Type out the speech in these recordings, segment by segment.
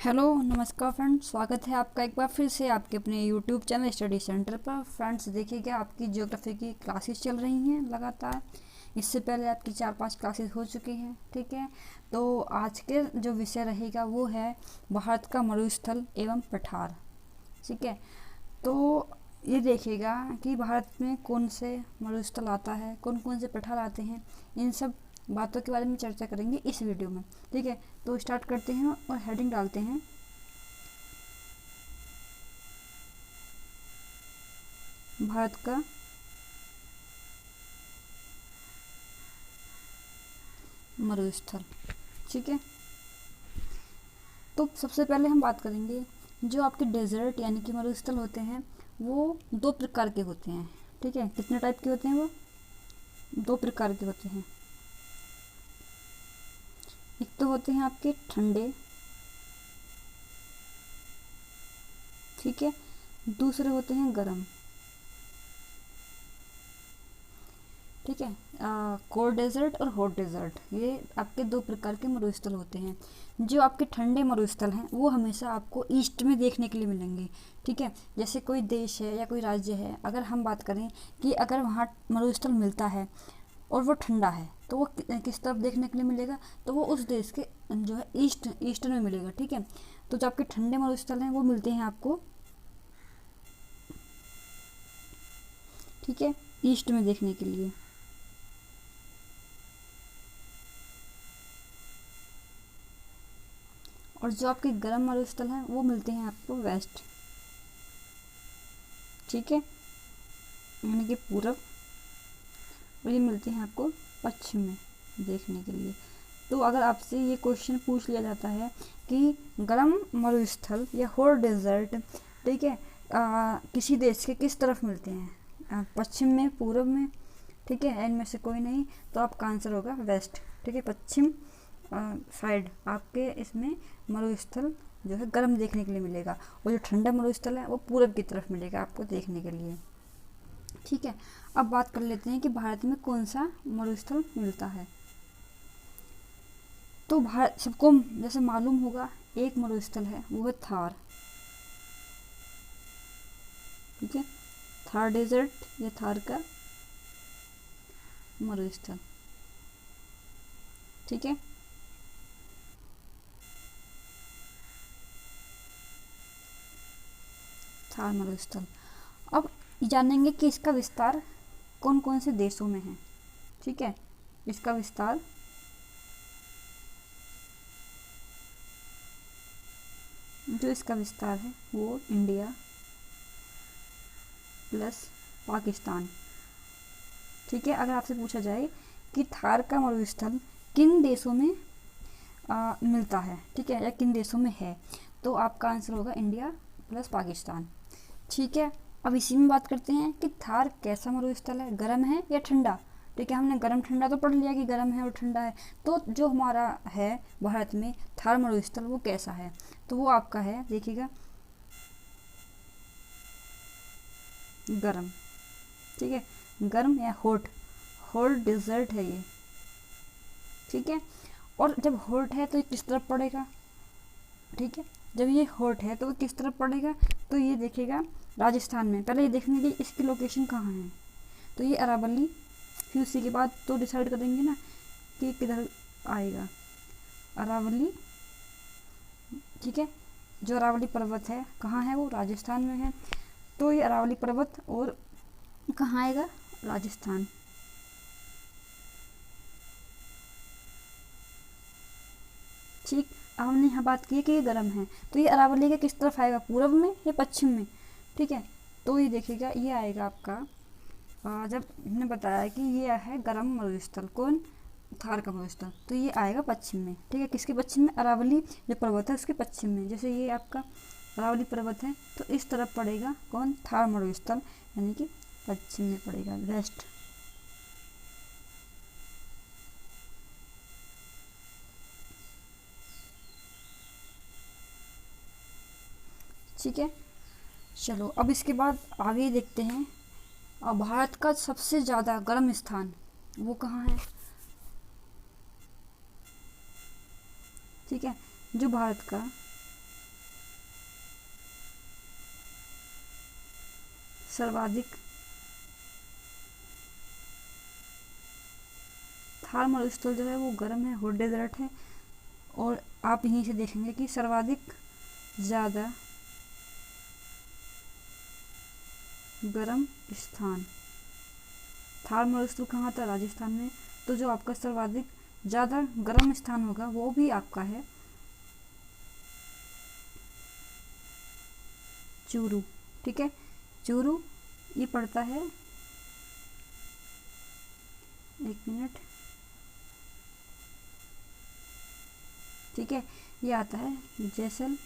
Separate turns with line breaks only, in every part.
Hello नमस्कार friends, स्वागत है आपका एक बार फिर से आपके अपने यूट्यूब चैनल स्टडी सेंटर पर। फ्रेंड्स देखिएगा, आपकी ज्योग्राफी की क्लासेस चल रही हैं लगातार। इससे पहले आपकी 4-5 क्लासेस हो चुकी हैं, ठीक है। तो आज के जो विषय रहेगा वो है भारत का मरुस्थल एवं पठार, ठीक है। तो ये देखिएगा कि भारत में कौन से मरुस्थल आता है, कौन कौन से पठार आते हैं, इन सब बातों के बारे में चर्चा करेंगे इस वीडियो में, ठीक है। तो स्टार्ट करते हैं और हेडिंग डालते हैं, भारत का मरुस्थल, ठीक है। तो सबसे पहले हम बात करेंगे, जो आपके डेजर्ट यानी कि मरुस्थल होते हैं वो दो प्रकार के होते हैं, ठीक है। कितने टाइप के होते हैं? वो दो प्रकार के होते हैं। एक तो होते हैं आपके ठंडे, ठीक है। दूसरे होते हैं गर्म, ठीक है। कोल्ड डेजर्ट और हॉट डेजर्ट, ये आपके दो प्रकार के मरुस्थल होते हैं। जो आपके ठंडे मरुस्थल हैं वो हमेशा आपको ईस्ट में देखने के लिए मिलेंगे, ठीक है। जैसे कोई देश है या कोई राज्य है, अगर हम बात करें कि अगर वहाँ मरुस्थल मिलता है और वो ठंडा है तो वो किस तरफ देखने के लिए मिलेगा? तो वो उस देश के जो है ईस्टर्न में मिलेगा, ठीक है। तो जो आपके ठंडे मरुस्थल हैं वो मिलते हैं आपको, ठीक है, ईस्ट में देखने के लिए। और जो आपके गर्म मरुस्थल हैं वो मिलते हैं आपको वेस्ट, ठीक है, यानी कि पूरब। और ये मिलते हैं आपको पश्चिम में देखने के लिए। तो अगर आपसे ये क्वेश्चन पूछ लिया जाता है कि गर्म मरुस्थल या हॉट डेजर्ट, ठीक है, किसी देश के किस तरफ मिलते हैं, पश्चिम में, पूरब में, ठीक है, इनमें से कोई नहीं, तो आपका आंसर होगा वेस्ट, ठीक है। पश्चिम साइड आपके इसमें मरुस्थल जो है गर्म देखने के लिए मिलेगा, और जो ठंडा मरुस्थल है वो पूरब की तरफ मिलेगा आपको देखने के लिए, ठीक है। अब बात कर लेते हैं कि भारत में कौन सा मरुस्थल मिलता है। तो भारत सबको जैसे मालूम होगा, एक मरुस्थल है वो है थार, ठीक है, थार डेजर्ट या थार का मरुस्थल, ठीक है। थार मरुस्थल। अब जानेंगे कि इसका विस्तार कौन कौन से देशों में है, ठीक है। इसका विस्तार जो इसका विस्तार है वो इंडिया प्लस पाकिस्तान, ठीक है। अगर आपसे पूछा जाए कि थार का मरुस्थल किन देशों में मिलता है, ठीक है, या किन देशों में है, तो आपका आंसर होगा इंडिया प्लस पाकिस्तान, ठीक है। अब इसी में बात करते हैं कि थार कैसा मरुस्थल है, गर्म है या ठंडा, ठीक है। हमने गर्म ठंडा तो पढ़ लिया कि गर्म है और ठंडा है, तो जो हमारा है भारत में थार मरुस्थल वो कैसा है, तो वो आपका है, देखिएगा, गर्म, ठीक है, गर्म या हॉट, हॉट डेजर्ट है ये, ठीक है। और जब हॉट है तो ये किस तरफ पड़ेगा, ठीक है, जब ये हॉट है तो वो किस तरफ पड़ेगा, तो ये देखिएगा राजस्थान में। पहले ये देखने के लिए इसकी लोकेशन कहाँ है, तो ये अरावली, फिर उसी के बाद तो डिसाइड करेंगे ना कि किधर आएगा, अरावली, ठीक है। जो अरावली पर्वत है कहाँ है, वो राजस्थान में है, तो ये अरावली पर्वत और कहाँ आएगा, राजस्थान, ठीक। अब हमने यहाँ बात की है कि ये गर्म है, तो ये अरावली के किस तरफ आएगा, पूर्व में या पश्चिम में, ठीक है। तो ये देखिएगा ये आएगा आपका, जब हमने बताया कि ये है गर्म मरुस्थल, कौन, थार का मरुस्थल, तो ये आएगा पश्चिम में, ठीक है। किसके पश्चिम में, अरावली जो पर्वत है उसके पश्चिम में। जैसे ये आपका अरावली पर्वत है तो इस तरफ पड़ेगा कौन, थार मरुस्थल, यानी कि पश्चिम में पड़ेगा, वेस्ट, ठीक है। चलो अब इसके बाद आगे देखते हैं, भारत का सबसे ज़्यादा गर्म स्थान वो कहाँ है, ठीक है। जो भारत का सर्वाधिक थार मरुस्थल जो है वो गर्म है, हॉट डेजर्ट है। और आप यहीं से देखेंगे कि सर्वाधिक ज़्यादा गर्म स्थान थार मरुस्थल कहाँ था? राजस्थान में। तो जो आपका सर्वाधिक ज़्यादा गर्म स्थान होगा वो भी आपका है चूरू। ठीक है, चूरू ये पड़ता है, एक मिनट, ठीक है, ये आता है जैसलमेर,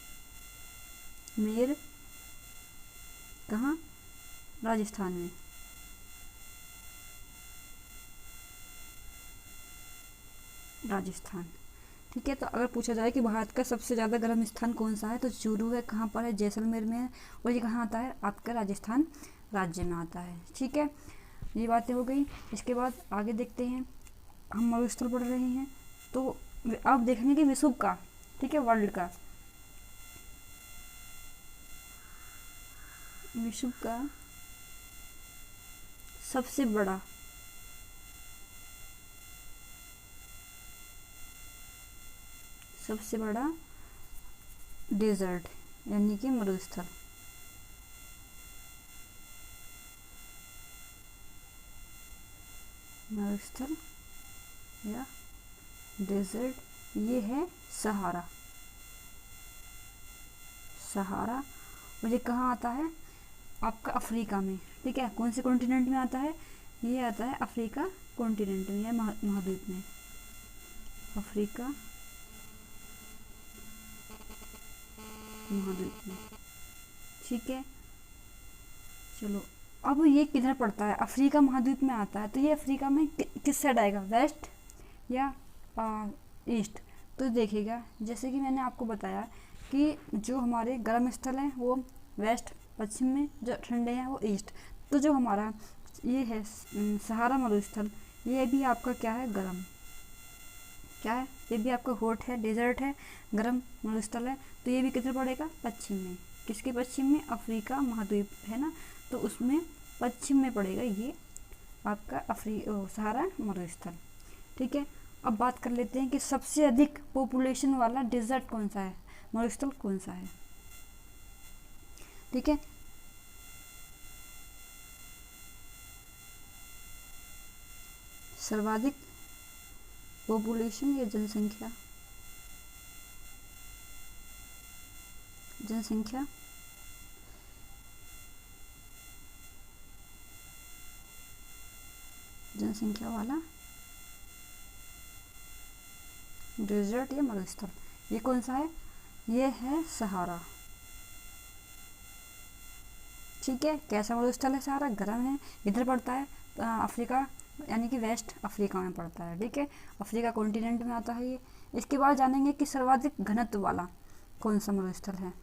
कहाँ? राजस्थान में। राजस्थान, ठीक है। तो अगर पूछा जाए कि भारत का सबसे ज़्यादा गर्म स्थान कौन सा है, तो चूरू है। कहाँ पर है? जैसलमेर में है। और ये कहाँ आता है? आपका राजस्थान राज्य में आता है। ठीक है, ये बातें हो गई। इसके बाद आगे देखते हैं, हम मरुस्थल पढ़ रहे हैं तो अब देखेंगे कि विश्व का, ठीक है, वर्ल्ड का, विश्व का सबसे बड़ा डेजर्ट यानी कि मरुस्थल। मरुस्थल या डेजर्ट ये है सहारा। सहारा, और ये कहाँ आता है? आपका अफ्रीका में। ठीक है, कौन से कॉन्टिनेंट में आता है? ये आता है अफ्रीका कॉन्टिनेंट में या महाद्वीप में। अफ्रीका महाद्वीप में। ठीक है, चलो अब ये किधर पड़ता है? अफ्रीका महाद्वीप में आता है। तो ये अफ्रीका में किस साइड आएगा? वेस्ट या ईस्ट? तो देखिएगा, जैसे कि मैंने आपको बताया कि जो हमारे गर्म स्थल हैं वो वेस्ट पश्चिम में, जो ठंडे हैं वो ईस्ट। तो जो हमारा ये है सहारा मरुस्थल, ये भी आपका क्या है? गर्म। क्या है? ये भी आपका हॉट है, डेजर्ट है, गर्म मरुस्थल है। तो ये भी किधर पड़ेगा? पश्चिम में। किसके पश्चिम में? अफ्रीका महाद्वीप है ना, तो उसमें पश्चिम में पड़ेगा ये आपका सहारा मरुस्थल। ठीक है, अब बात कर लेते हैं कि सबसे अधिक पॉपुलेशन वाला डेजर्ट कौन सा है, मरुस्थल कौन सा है। ठीक है, सर्वाधिक पॉपुलेशन या जनसंख्या, जनसंख्या जनसंख्या वाला डेजर्ट या मरुस्थल, ये कौन सा है? ये है सहारा। ठीक है, कैसा मरुस्थल है सहारा? गर्म है, इधर पड़ता है अफ्रीका यानी कि वेस्ट अफ्रीका में पड़ता है। ठीक है, अफ्रीका कॉन्टिनेंट में आता है ये। इसके बाद जानेंगे कि सर्वाधिक घनत्व वाला कौन सा मरुस्थल है।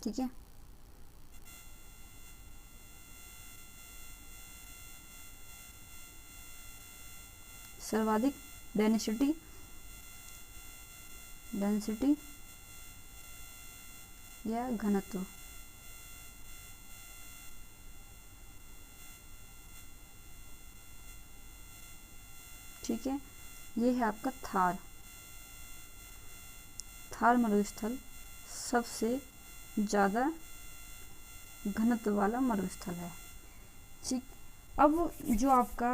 ठीक है, सर्वाधिक डेंसिटी या घनत्व, ठीक है, ये है आपका थार मरुस्थल सबसे ज़्यादा घनत्व वाला मरुस्थल है। ठीक, अब जो आपका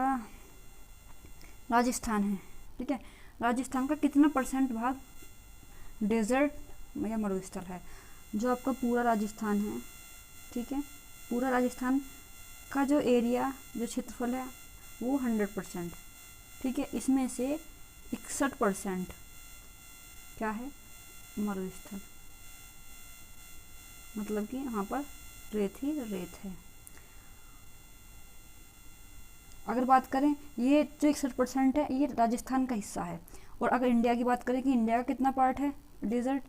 राजस्थान है, ठीक है, राजस्थान का कितना % भाग डेजर्ट या मरुस्थल है? जो आपका पूरा राजस्थान है, ठीक है, पूरा राजस्थान का जो एरिया, जो क्षेत्रफल है वो 100%। ठीक है, इसमें से 61% क्या है? मरुस्थल, मतलब कि यहाँ पर रेत ही रेत है। अगर बात करें, ये जो 61% है ये राजस्थान का हिस्सा है। और अगर इंडिया की बात करें कि इंडिया का कितना पार्ट है डेजर्ट,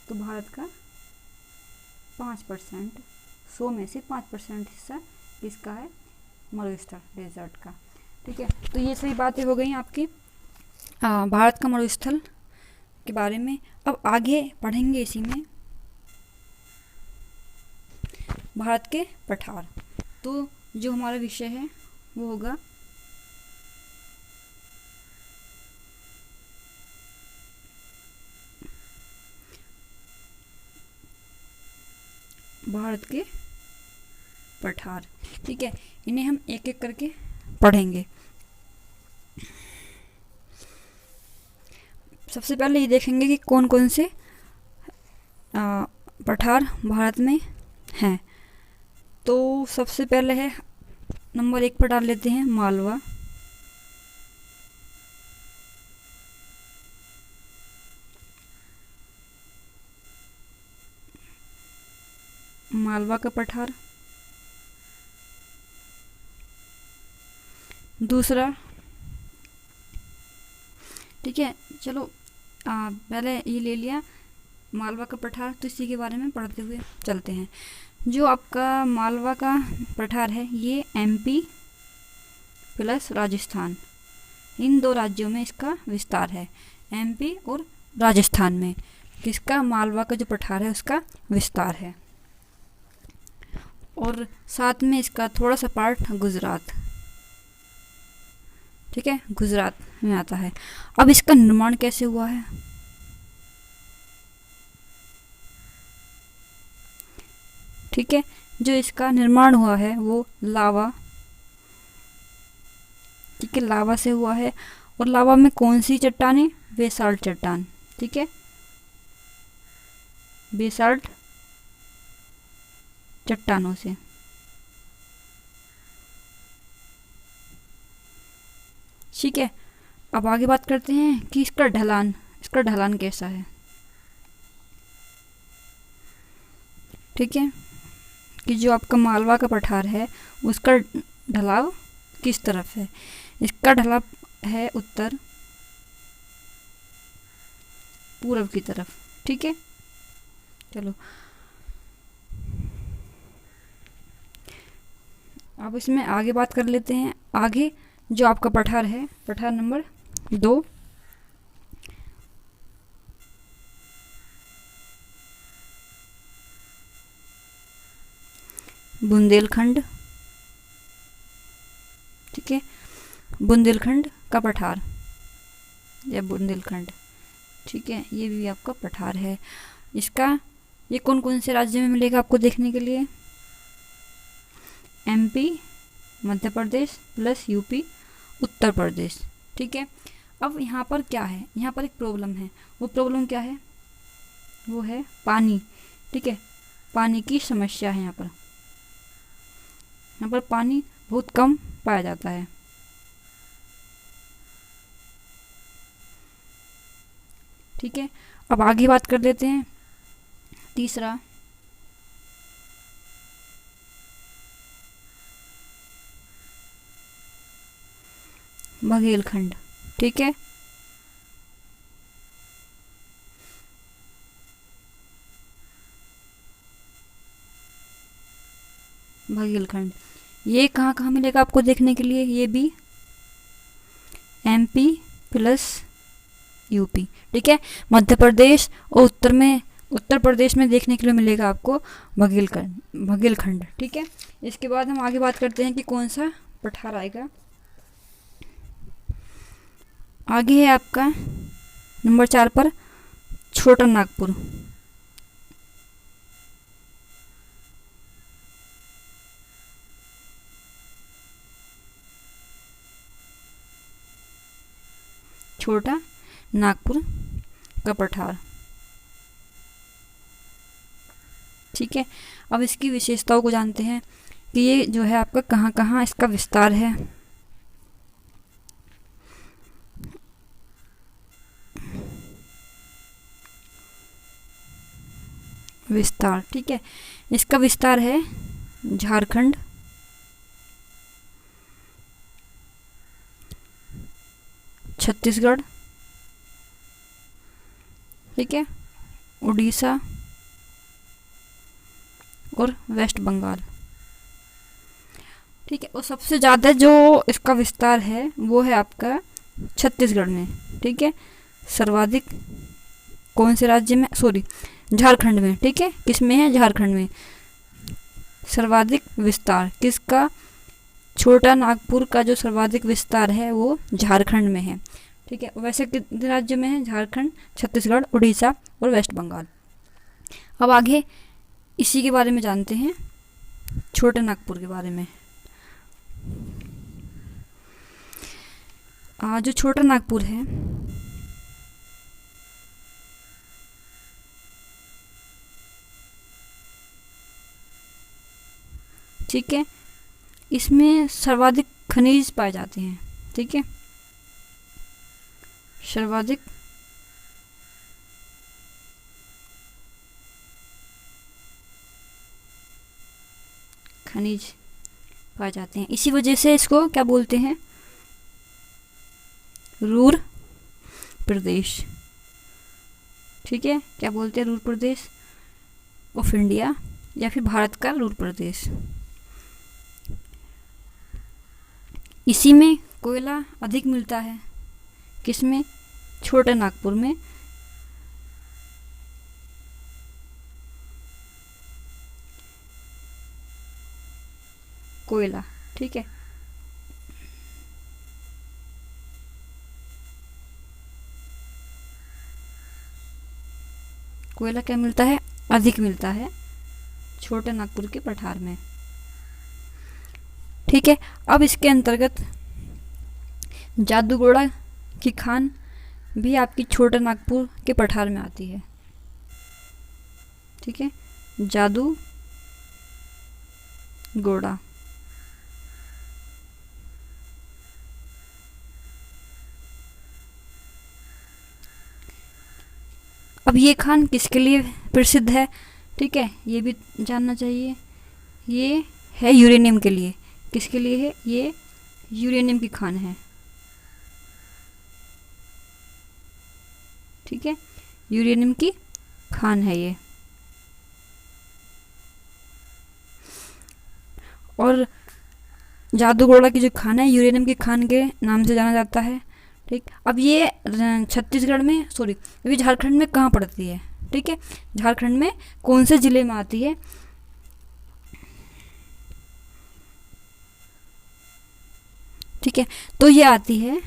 तो भारत का 5%, 100 में से 5% हिस्सा किसका है? मरुस्थल डेजर्ट का। ठीक है, तो ये सही बातें हो गई आपकी भारत का मरुस्थल के बारे में अब आगे पढ़ेंगे। इसी में भारत के पठार। तो जो हमारा विषय है वो होगा भारत के पठार। ठीक है, इन्हें हम एक एक करके पढ़ेंगे। सबसे पहले ये देखेंगे कि कौन कौन से पठार भारत में हैं। तो सबसे पहले है नंबर 1 पर डाल लेते हैं मालवा। मालवा का पठार। दूसरा, ठीक है, चलो पहले ये ले लिया मालवा का पठार, तो इसी के बारे में पढ़ते हुए चलते हैं। जो आपका मालवा का पठार है ये एमपी प्लस राजस्थान, इन 2 राज्यों में इसका विस्तार है। एमपी और राजस्थान में किसका, मालवा का जो पठार है उसका विस्तार है। और साथ में इसका थोड़ा सा पार्ट गुजरात, ठीक है, गुजरात में आता है। अब इसका निर्माण कैसे हुआ है, ठीक है, जो इसका निर्माण हुआ है वो लावा, ठीक है, लावा से हुआ है। और लावा में कौन सी चट्टानें, बेसाल्ट चट्टान, ठीक है, बेसाल्ट चट्टानों से। ठीक है, अब आगे बात करते हैं कि इसका ढलान कैसा है। ठीक है, कि जो आपका मालवा का पठार है उसका ढलाव किस तरफ है। इसका ढलाव है उत्तर पूर्व की तरफ। ठीक है, चलो अब इसमें आगे बात कर लेते हैं। आगे जो आपका पठार है, पठार नंबर 2, बुंदेलखंड। ठीक है, बुंदेलखंड का पठार या बुंदेलखंड, ठीक है, ये भी आपका पठार है। इसका ये कौन कौन से राज्य में मिलेगा आपको देखने के लिए, MP, Madhya Pradesh plus UP, Uttar Pradesh. ठीक है, अब यहाँ पर क्या है, यहाँ पर एक प्रॉब्लम है। वो प्रॉब्लम क्या है, वो है पानी। ठीक है, पानी की समस्या है। यहाँ पर पानी बहुत कम पाया जाता है। ठीक है, अब आगे बात कर लेते हैं। तीसरा, बघेलखंड। ठीक है, बघेलखंड ये कहाँ कहाँ मिलेगा आपको देखने के लिए, ये भी एमपी प्लस यूपी। ठीक है, मध्य प्रदेश और उत्तर प्रदेश में देखने के लिए मिलेगा आपको बघेलखंड। ठीक है, इसके बाद हम आगे बात करते हैं कि कौन सा पठार आएगा। आगे है आपका नंबर 4 पर छोटा नागपुर। छोटा नागपुर का पठार। ठीक है, अब इसकी विशेषताओं को जानते हैं कि ये जो है आपका कहाँ कहाँ इसका विस्तार है। विस्तार, ठीक है, इसका विस्तार है झारखंड, छत्तीसगढ़, ठीक है, उड़ीसा और वेस्ट बंगाल। ठीक है, और सबसे ज़्यादा जो इसका विस्तार है वो है आपका छत्तीसगढ़ में। ठीक है, सर्वाधिक कौन से राज्य में, सॉरी झारखंड में, ठीक है, किस में है, झारखंड में। सर्वाधिक विस्तार किसका, छोटा नागपुर का जो सर्वाधिक विस्तार है वो झारखंड में है, ठीक है। वैसे कितने राज्य में है, झारखंड, छत्तीसगढ़, उड़ीसा और वेस्ट बंगाल। अब आगे इसी के बारे में जानते हैं, छोटे नागपुर के बारे में। जो छोटा नागपुर है ठीक है, इसमें सर्वाधिक खनिज पाए जाते हैं, ठीक है, सर्वाधिक खनिज पाए जाते हैं। इसी वजह से इसको क्या बोलते हैं, रूर प्रदेश, ठीक है, क्या बोलते हैं, रूर प्रदेश ऑफ इंडिया या फिर भारत का रूर प्रदेश। इसी में कोयला अधिक मिलता है, किसमें, छोटे नागपुर में। कोयला, ठीक है, कोयला क्या मिलता है, अधिक मिलता है छोटे नागपुर के पठार में, ठीक है। अब इसके अंतर्गत जादूगोड़ा की खान भी आपकी छोटे नागपुर के पठार में आती है, ठीक है, जादूगोड़ा। अब ये खान किसके लिए प्रसिद्ध है, ठीक है, ये भी जानना चाहिए। ये है यूरेनियम के लिए, किसके लिए है, ये यूरेनियम की खान है, ठीक है, यूरेनियम की खान है ये। और जादूगोड़ा की जो खान है यूरेनियम की खान के नाम से जाना जाता है, ठीक। अब ये छत्तीसगढ़ में, सॉरी ये झारखंड में कहाँ पड़ती है, ठीक है, झारखंड में कौन से जिले में आती है, ठीक है, तो ये आती है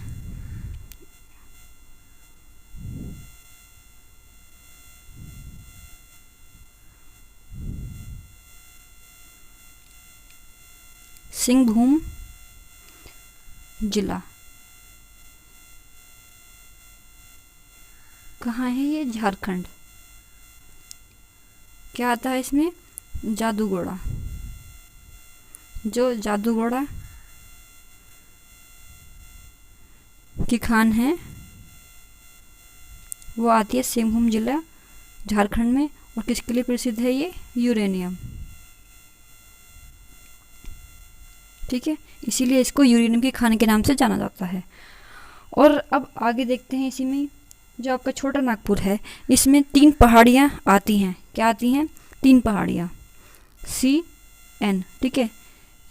सिंहभूम जिला। कहाँ है ये, झारखंड। क्या आता है इसमें, जादूगोड़ा। जो जादूगोड़ा की खान है वो आती है सिंहभूम जिला झारखंड में। और किसके लिए प्रसिद्ध है ये, यूरेनियम, ठीक है, इसीलिए इसको यूरेनियम की खान के नाम से जाना जाता है। और अब आगे देखते हैं, इसी में जो आपका छोटा नागपुर है इसमें 3 पहाड़ियाँ आती हैं। क्या आती हैं, 3 पहाड़ियाँ, CN, ठीक है,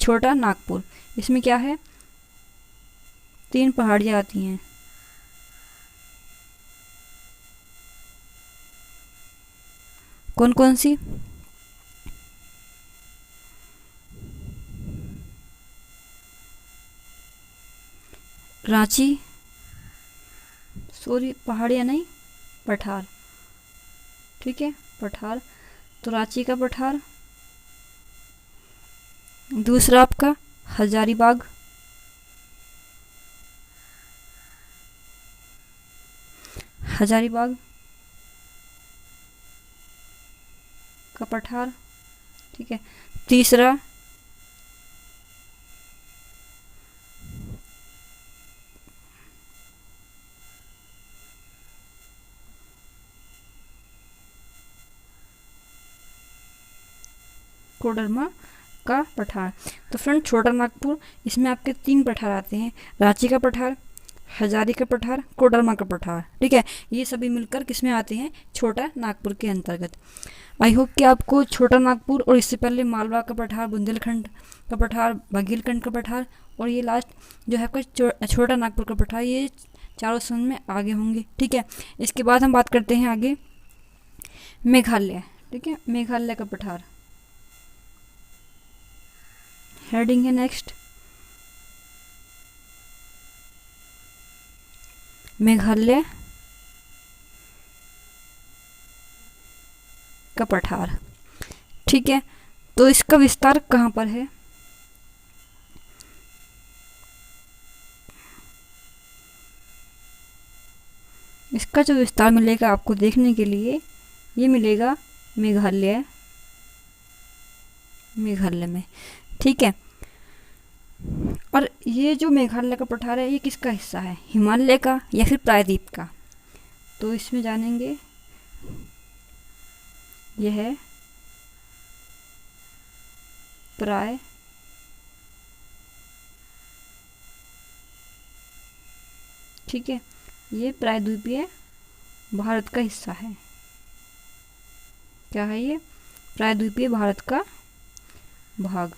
छोटा नागपुर, इसमें क्या है, 3 पहाड़ियाँ आती हैं। कौन कौन सी, रांची, सॉरी पहाड़ियाँ नहीं, पठार, ठीक है, पठार, तो रांची का पठार। दूसरा आपका हजारीबाग, हजारीबाग का पठार, ठीक है। तीसरा कोडरमा का पठार। तो फ्रेंड छोटा नागपुर, इसमें आपके 3 पठार आते हैं, रांची का पठार, हजारी का पठार, कोडरमा का पठार, ठीक है। ये सभी मिलकर किसमें आते हैं, छोटा नागपुर के अंतर्गत। आई होप कि आपको छोटा नागपुर और इससे पहले मालवा का पठार, बुंदेलखंड का पठार, बघेलखंड का पठार और ये लास्ट जो है आपका छोटा नागपुर का पठार, ये चारों समझ में आगे होंगे, ठीक है। इसके बाद हम बात करते हैं आगे मेघालय, ठीक है, मेघालय का पठार हेडिंग है। नेक्स्ट मेघालय का पठार, ठीक है। तो इसका विस्तार कहाँ पर है? इसका जो विस्तार मिलेगा आपको देखने के लिए, ये मिलेगा मेघालय, मेघालय में, ठीक है। और ये जो मेघालय का पठार है ये किसका हिस्सा है, हिमालय का या फिर प्रायद्वीप का? तो इसमें जानेंगे, यह है प्राय ठीक है, ये प्रायद्वीपीय भारत का हिस्सा है। क्या है ये? प्रायद्वीपीय भारत का भाग,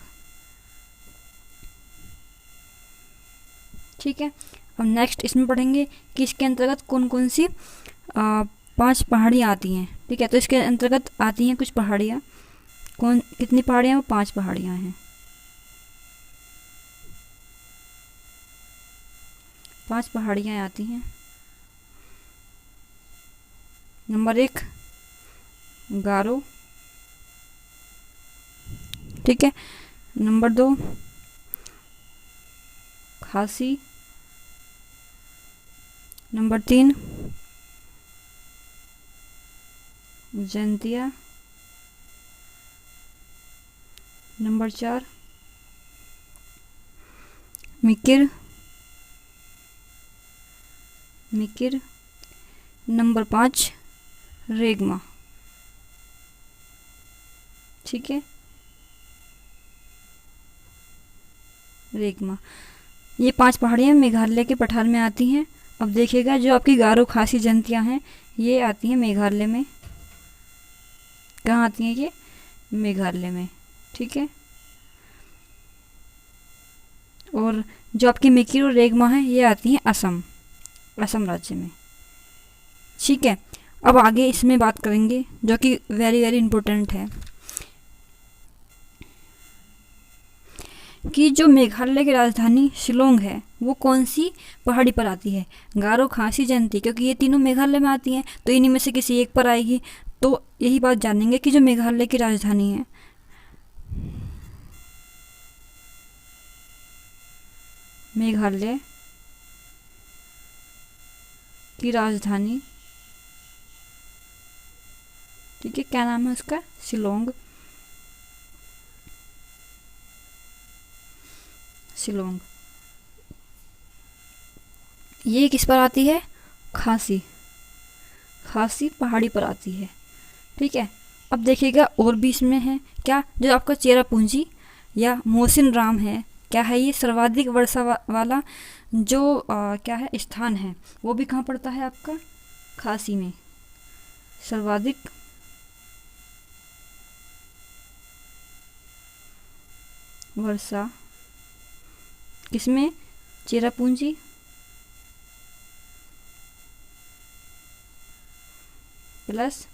ठीक है। अब नेक्स्ट इसमें पढ़ेंगे कि इसके अंतर्गत कौन कौन सी 5 पहाड़ियाँ आती हैं, ठीक है। तो इसके अंतर्गत आती हैं कुछ पहाड़ियाँ, कितनी पहाड़ियाँ? वो 5 पहाड़ियाँ हैं। 5 पहाड़ियाँ आती हैं। नंबर 1 गारो, ठीक है। Number 2 Khasi. Number 3 Jaintia. Number 4 Mikir, Mikir. Number 5 Rengma, ठीक है, रेगमा। ये 5 पहाड़ियाँ मेघालय के पठार में आती हैं। अब देखिएगा जो आपकी गारो खासी जंतियाँ हैं ये आती हैं मेघालय में। कहाँ आती हैं ये? मेघालय में, ठीक है। और जो आपकी मिकिर और रेगमा है ये आती हैं असम, असम राज्य में, ठीक है। अब आगे इसमें बात करेंगे जो कि वेरी वेरी इंपॉर्टेंट है कि जो मेघालय की राजधानी शिलोंग है वो कौन सी पहाड़ी पर आती है? गारो खासी जयंती, क्योंकि ये तीनों मेघालय में आती हैं तो इन्हीं में से किसी एक पर आएगी। तो यही बात जानेंगे कि जो मेघालय की राजधानी है, मेघालय की राजधानी, ठीक है, क्या नाम है उसका? शिलोंग, शिलोंग। ये किस पर आती है? खासी, खासी पहाड़ी पर आती है, ठीक है। अब देखिएगा और भी इसमें है क्या, जो आपका चेरापूंजी या मोहसिन राम है, क्या है ये? सर्वाधिक वर्षा वाला जो क्या है स्थान है, वो भी कहाँ पड़ता है आपका? खासी में। सर्वाधिक वर्षा किसमें? चेरापूंजी प्लस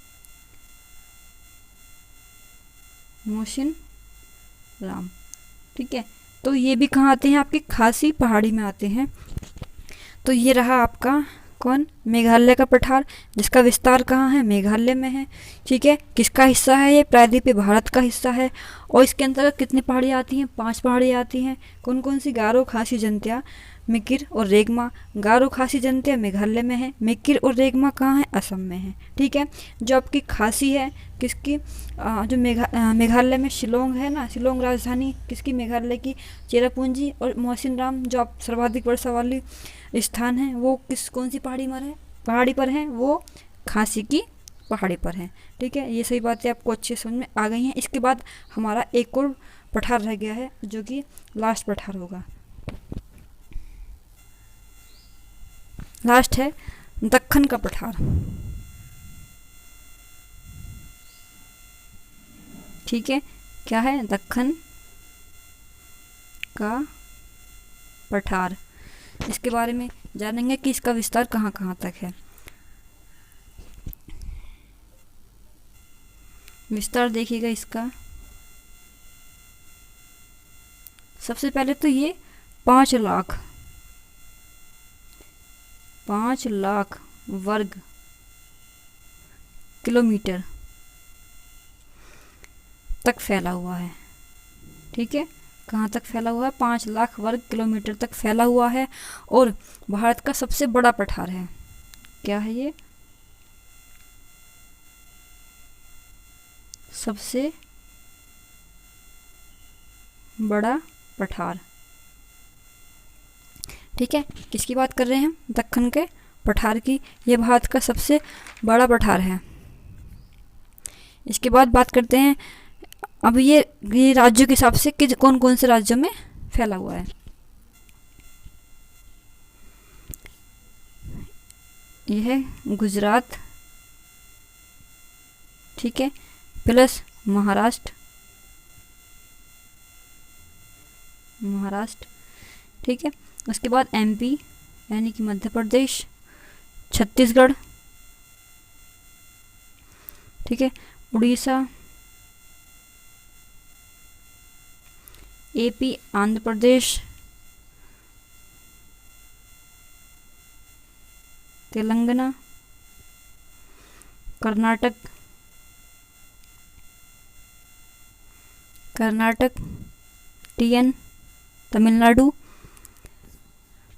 मोहसिन राम, ठीक है। तो ये भी कहाँ आते हैं? आपकी खासी पहाड़ी में आते हैं। तो ये रहा आपका कौन? मेघालय का पठार, जिसका विस्तार कहाँ है? मेघालय में है, ठीक है। किसका हिस्सा है ये? प्रायद्वीपीय भारत का हिस्सा है। और इसके अंतर्गत कितनी पहाड़ियाँ आती हैं? 5 पहाड़ियाँ आती हैं। कौन कौन सी? गारो खासी जंतिया, मिकिर और रेगमा। गारो खासी जंतिया मेघालय में है, मिकिर और रेगमा कहाँ है? असम में है, ठीक है। जो आपकी खासी है किसकी? जो मेघालय में शिलोंग है ना, शिलोंग राजधानी किसकी? मेघालय की। चेरापूंजी और मोहसिन राम जो आप सर्वाधिक वर्षा वाली स्थान है वो कौन सी पहाड़ी पर है? वो खासी की पहाड़ी पर है, ठीक है। ये सही बातें आपको अच्छे समझ में आ गई हैं। इसके बाद हमारा एक और पठार रह गया है जो कि लास्ट पठार होगा। लास्ट है दक्कन का पठार, ठीक है। क्या है? दक्कन का पठार। इसके बारे में जानेंगे कि इसका विस्तार कहाँ कहाँ तक है। विस्तार देखिएगा इसका। सबसे पहले तो ये 5 लाख वर्ग किलोमीटर तक फैला हुआ है। ठीक है, कहाँ तक फैला हुआ है? 5 लाख वर्ग किलोमीटर तक फैला हुआ है और भारत का सबसे बड़ा पठार है। क्या है ये? सबसे बड़ा पठार। ठीक है, किसकी बात कर रहे हैं हम? दक्कन के पठार की। यह भारत का सबसे बड़ा पठार है। इसके बाद बात करते हैं अब ये राज्यों के हिसाब से कि कौन कौन से राज्यों में फैला हुआ है। यह है गुजरात, ठीक है, प्लस महाराष्ट्र, ठीक है। उसके बाद एमपी यानी कि मध्य प्रदेश, छत्तीसगढ़, ठीक है, उड़ीसा, एपी आंध्र प्रदेश, तेलंगाना, कर्नाटक, टीएन, तमिलनाडु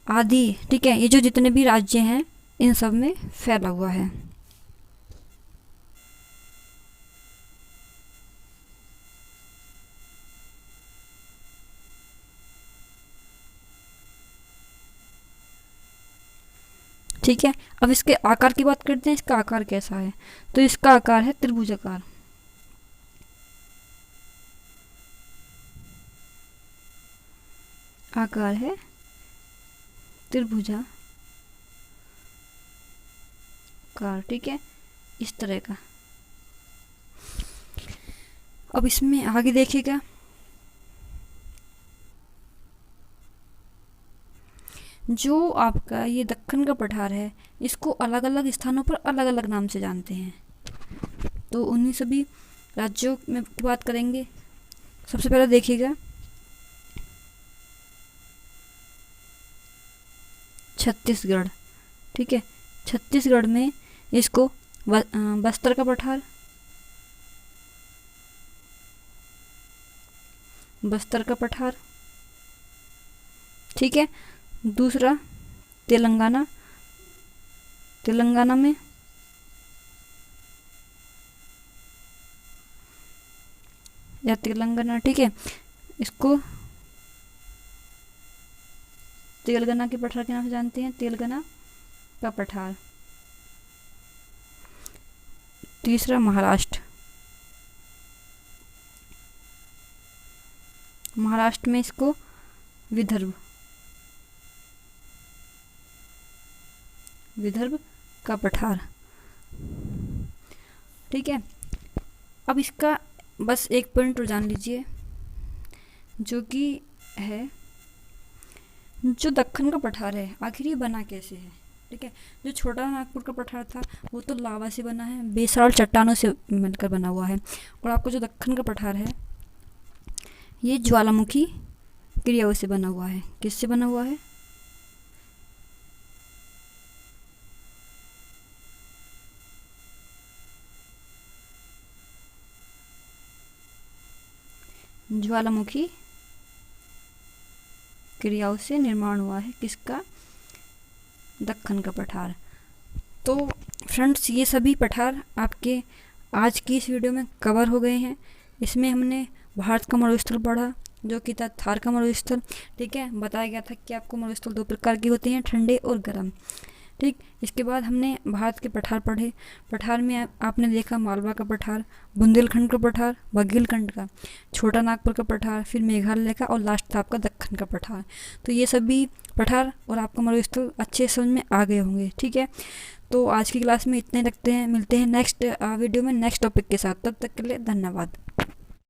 आदि। ठीक है, ये जो जितने भी राज्य हैं इन सब में फैला हुआ है। ठीक है, अब इसके आकार की बात करते हैं। इसका आकार कैसा है? तो इसका आकार है त्रिभुजाकार। आकार है त्रिभुजाकार, ठीक है, इस तरह का। अब इसमें आगे देखिएगा, जो आपका ये दक्कन का पठार है इसको अलग अलग स्थानों पर अलग अलग नाम से जानते हैं। तो उन्हीं सभी राज्यों में बात करेंगे। सबसे पहले देखिएगा छत्तीसगढ़। ठीक है, छत्तीसगढ़ में इसको बस्तर का पठार, ठीक है। दूसरा तेलंगाना में या तेलंगाना, ठीक है, इसको तेलंगाना के पठार के नाम से जानते हैं, तेलंगाना का पठार। तीसरा महाराष्ट्र में इसको विदर्भ का पठार। ठीक है, अब इसका बस एक पॉइंट और जान लीजिए, जो कि है जो दक्कन का पठार है आखिर ये बना कैसे है। ठीक है, जो छोटा नागपुर का पठार था वो तो लावा से बना है, बेसराल चट्टानों से मिलकर बना हुआ है। और आपको जो दक्कन का पठार है ये ज्वालामुखी क्रियाओं से बना हुआ है। किससे बना हुआ है? ज्वालामुखी क्रियाओं से निर्माण हुआ है। किसका? दक्कन का पठार। तो फ्रेंड्स, ये सभी पठार आपके आज की इस वीडियो में कवर हो गए हैं। इसमें हमने भारत का मरुस्थल पढ़ा, जो कि था थार का मरुस्थल। ठीक है, बताया गया था कि आपको मरुस्थल 2 प्रकार के होते हैं, ठंडे और गर्म। ठीक, इसके बाद हमने भारत के पठार पढ़े। पठार में आपने देखा मालवा का पठार, बुंदेलखंड का पठार, बघेलखंड का, छोटा नागपुर का पठार, फिर मेघालय का और लास्ट था आपका दक्कन का पठार। तो ये सभी पठार और आपका मरुस्थल अच्छे समझ में आ गए होंगे। ठीक है, तो आज की क्लास में इतने रखते हैं, मिलते हैं नेक्स्ट वीडियो में नेक्स्ट टॉपिक के साथ। तब तक के लिए धन्यवाद।